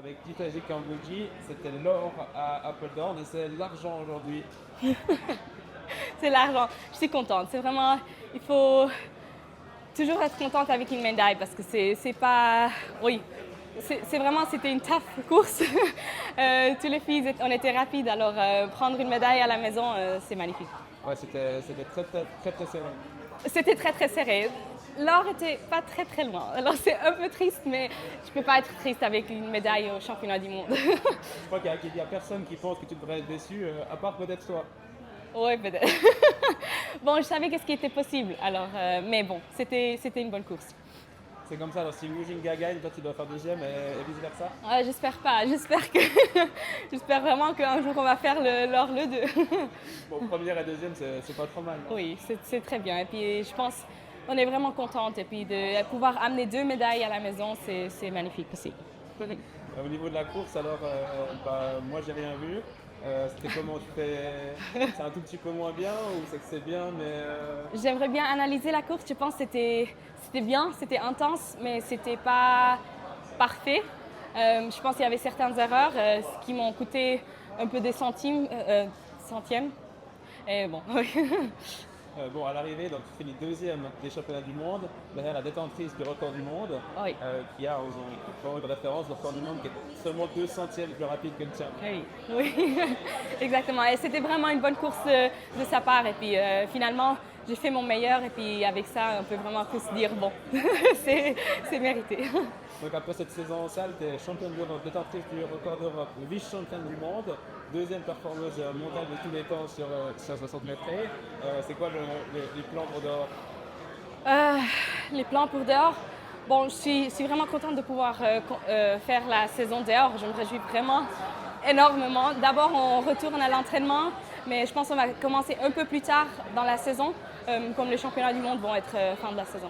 Avec Gitaji Kambodji, c'était l'or à Apeldoorn et c'est l'argent aujourd'hui. C'est l'argent. Je suis contente. C'est vraiment, il faut toujours être contente avec une médaille parce que c'est pas, oui, c'est vraiment, c'était une tough course. Tous les filles, on était rapides, alors prendre une médaille à la maison, c'est magnifique. Ouais, c'était très serré. C'était très très serré. L'or était pas très très loin. Alors c'est un peu triste, mais je peux pas être triste avec une médaille au championnat du monde. Je crois qu'il y a personne qui pense que tu devrais être déçu, à part peut-être toi. Oui, peut-être. Bon, je savais qu'est-ce qui était possible, alors, mais bon, c'était une bonne course. C'est comme ça, alors si Mujinga gagne, toi tu dois faire deuxième et vice-versa. J'espère pas, j'espère vraiment qu'un jour on va faire l'or le 2. Bon, première et deuxième, c'est pas trop mal. Non? Oui, c'est très bien. Et puis je pense on est vraiment contente. Et puis de pouvoir amener 2 médailles à la maison, c'est magnifique aussi. Au niveau de la course, alors, moi j'ai rien vu. C'était comment tu fais? C'est un tout petit peu moins bien ou c'est que c'est bien, mais J'aimerais bien analyser la course. Je pense que c'était bien, c'était intense, mais c'était pas parfait. Je pense qu'il y avait certaines erreurs, ce qui m'ont coûté un peu des centièmes. Et bon, oui. bon, à l'arrivée, donc tu finis deuxième des championnats du monde, derrière la détentrice du record du monde, Oui. qui a pour une référence le record du monde qui est seulement 2 centièmes plus rapide que le tien. Oui, oui, exactement. Et c'était vraiment une bonne course de sa part. Et puis finalement, j'ai fait mon meilleur. Et puis avec ça, on peut vraiment tous dire bon, c'est mérité. Donc après cette saison en salle, tu es championne d'Europe, détentrice du record d'Europe, vice-championne du monde, deuxième performeuse mondiale de tous les temps sur 60 mètres. C'est quoi les plans pour dehors? Les plans pour dehors, bon, je suis vraiment contente de pouvoir faire la saison dehors. Je me réjouis vraiment énormément. D'abord, on retourne à l'entraînement, mais je pense qu'on va commencer un peu plus tard dans la saison, comme les championnats du monde vont être fin de la saison.